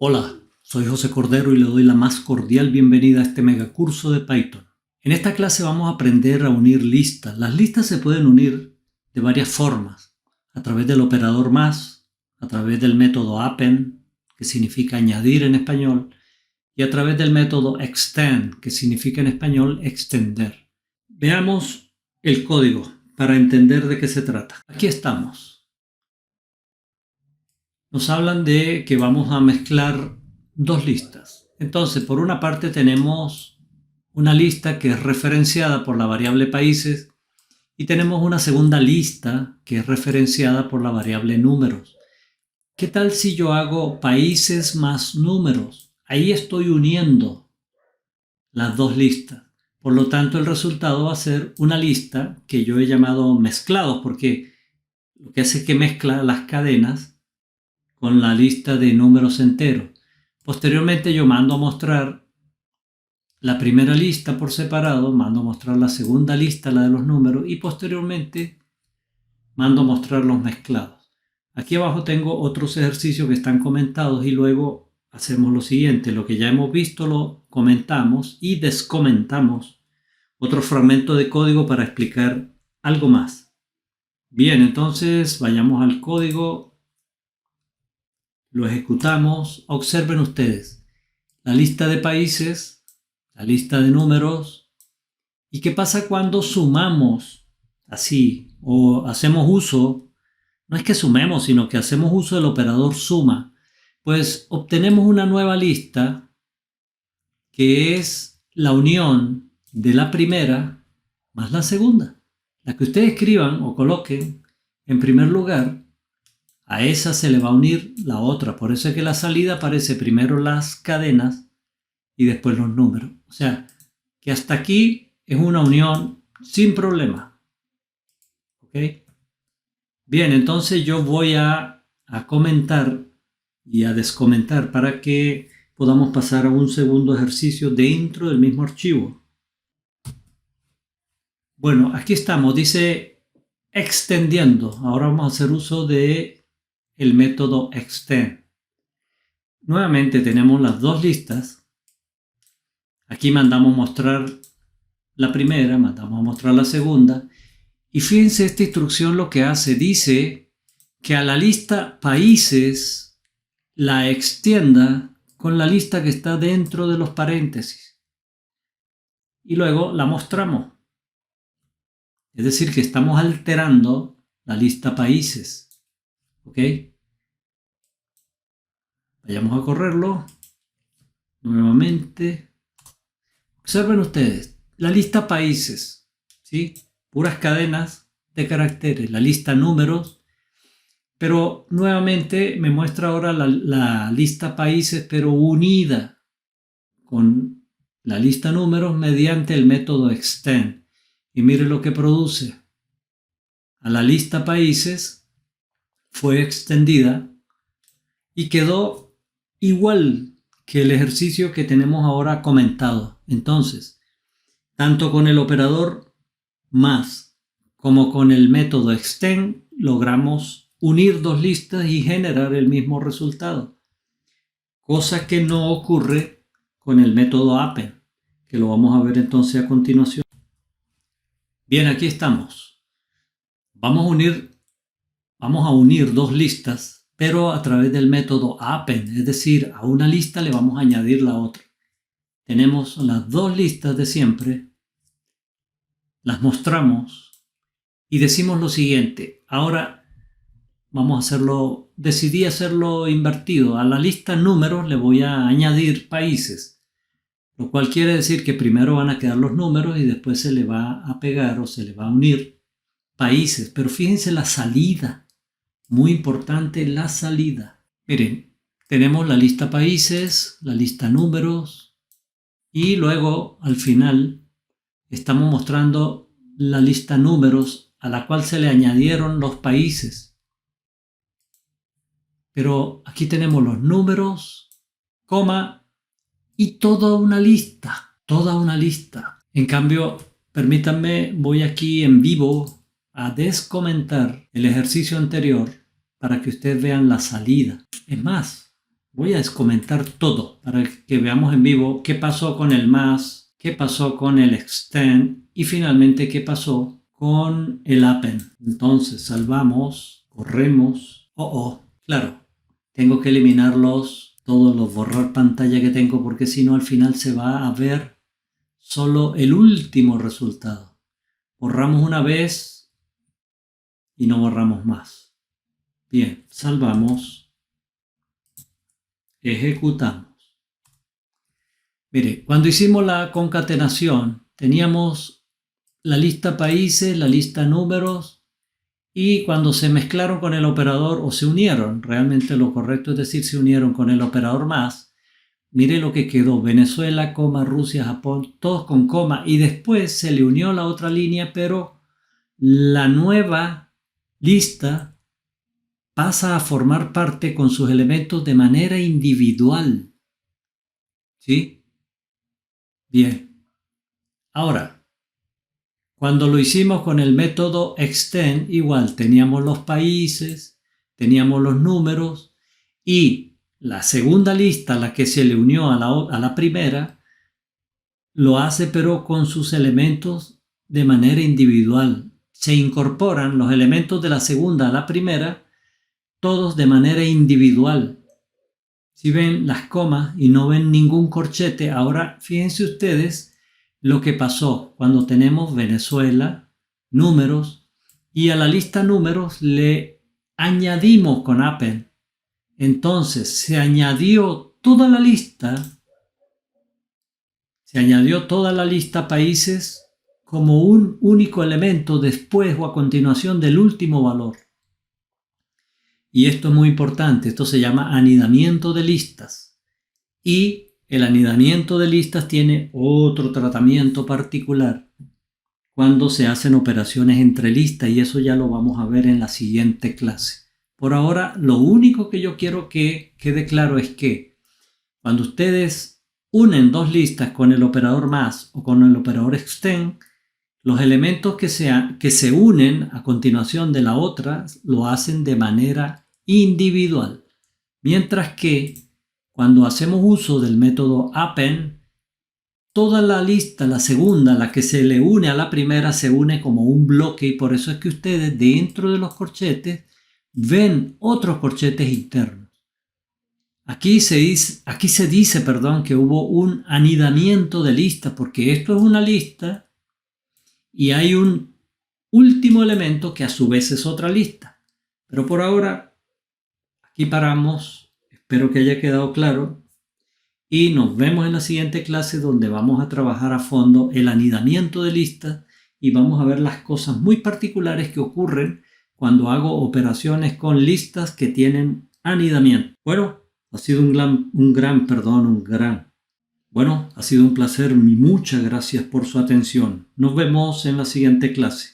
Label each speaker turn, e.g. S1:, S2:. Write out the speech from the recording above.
S1: Hola, soy José Cordero y le doy la más cordial bienvenida a este megacurso de Python. En esta clase vamos a aprender a unir listas. Las listas se pueden unir de varias formas, a través del operador más, a través del método append, que significa añadir en español, y a través del método extend, que significa en español extender. Veamos el código para entender de qué se trata. Aquí estamos. Nos hablan de que vamos a mezclar dos listas. Entonces, por una parte tenemos una lista que es referenciada por la variable países y tenemos una segunda lista que es referenciada por la variable números. ¿Qué tal si yo hago países más números? Ahí estoy uniendo las dos listas. Por lo tanto, el resultado va a ser una lista que yo he llamado mezclados, porque lo que hace es que mezcla las cadenas con la lista de números enteros. Posteriormente yo mando a mostrar la primera lista por separado, mando a mostrar la segunda lista, la de los números, y posteriormente mando a mostrar los mezclados. Aquí abajo tengo otros ejercicios que están comentados y luego hacemos lo siguiente. Lo que ya hemos visto lo comentamos y descomentamos otro fragmento de código para explicar algo más. Bien, entonces vayamos al código. Lo ejecutamos. Observen ustedes la lista de países, la lista de números. ¿Y qué pasa cuando sumamos así o hacemos uso? No es que sumemos, sino que hacemos uso del operador suma. Pues obtenemos una nueva lista que es la unión de la primera más la segunda. La que ustedes escriban o coloquen en primer lugar, a esa se le va a unir la otra. Por eso es que la salida aparece primero las cadenas y después los números. O sea, que hasta aquí es una unión sin problema. ¿Ok? Bien, entonces yo voy a comentar y a descomentar para que podamos pasar a un segundo ejercicio dentro del mismo archivo. Bueno, aquí estamos. Dice extendiendo. Ahora vamos a hacer uso de el método extend. Nuevamente tenemos las dos listas. Aquí mandamos mostrar la primera, mandamos mostrar la segunda. Y fíjense esta instrucción lo que hace. Dice que a la lista países la extienda con la lista que está dentro de los paréntesis. Y luego la mostramos. Es decir, que estamos alterando la lista países. ¿Ok? Vayamos a correrlo. Nuevamente. Observen ustedes. La lista países. ¿Sí? Puras cadenas de caracteres. La lista números. Pero nuevamente me muestra ahora la lista países, pero unida con la lista números mediante el método extend. Y mire lo que produce. A la lista países fue extendida y quedó igual que el ejercicio que tenemos ahora comentado. Entonces, tanto con el operador más como con el método extend logramos unir dos listas y generar el mismo resultado. Cosa que no ocurre con el método append, que lo vamos a ver entonces a continuación. Bien, aquí estamos. Vamos a unir dos listas, pero a través del método append, es decir, a una lista le vamos a añadir la otra. Tenemos las dos listas de siempre, las mostramos y decimos lo siguiente. Ahora decidí hacerlo invertido. A la lista números le voy a añadir países, lo cual quiere decir que primero van a quedar los números y después se le va a pegar o se le va a unir países. Pero fíjense la salida. Muy importante la salida. Miren, tenemos la lista países, la lista números y luego al final estamos mostrando la lista números a la cual se le añadieron los países. Pero aquí tenemos los números, coma y toda una lista. En cambio, permítanme, voy aquí en vivo a descomentar el ejercicio anterior para que ustedes vean la salida. Es más, Voy a comentar todo para que veamos en vivo qué pasó con el más, qué pasó con el extend y finalmente qué pasó con el append. Entonces salvamos, corremos. Claro, tengo que eliminarlos, todos los borrar pantalla que tengo porque si no al final se va a ver solo el último resultado. Borramos una vez y no borramos más. Bien, salvamos, ejecutamos. Mire, cuando hicimos la concatenación teníamos la lista países, la lista números y cuando se mezclaron con el operador o se unieron, realmente lo correcto es decir se unieron con el operador más, mire lo que quedó, Venezuela, Rusia, Japón, todos con coma y después se le unió la otra línea, pero la nueva lista pasa a formar parte con sus elementos de manera individual. ¿Sí? Bien. Ahora, cuando lo hicimos con el método extend, igual teníamos los países, teníamos los números y la segunda lista, la que se le unió a la primera, lo hace pero con sus elementos de manera individual. Se incorporan los elementos de la segunda a la primera, todos de manera individual. Si ven las comas y no ven ningún corchete, ahora fíjense ustedes lo que pasó cuando tenemos Venezuela, números, y a la lista números le añadimos con append. Entonces se añadió toda la lista países como un único elemento después o a continuación del último valor. Y esto es muy importante, esto se llama anidamiento de listas. Y el anidamiento de listas tiene otro tratamiento particular cuando se hacen operaciones entre listas y eso ya lo vamos a ver en la siguiente clase. Por ahora, lo único que yo quiero que quede claro es que cuando ustedes unen dos listas con el operador más o con el operador extend, los elementos que se unen a continuación de la otra lo hacen de manera individual, mientras que cuando hacemos uso del método append, toda la lista, la segunda, la que se le une a la primera, se une como un bloque y por eso es que ustedes dentro de los corchetes ven otros corchetes internos. Aquí se dice que hubo un anidamiento de listas porque esto es una lista y hay un último elemento que a su vez es otra lista. Pero por ahora aquí paramos, espero que haya quedado claro y nos vemos en la siguiente clase donde vamos a trabajar a fondo el anidamiento de listas y vamos a ver las cosas muy particulares que ocurren cuando hago operaciones con listas que tienen anidamiento. Bueno, ha sido ha sido un placer y muchas gracias por su atención. Nos vemos en la siguiente clase.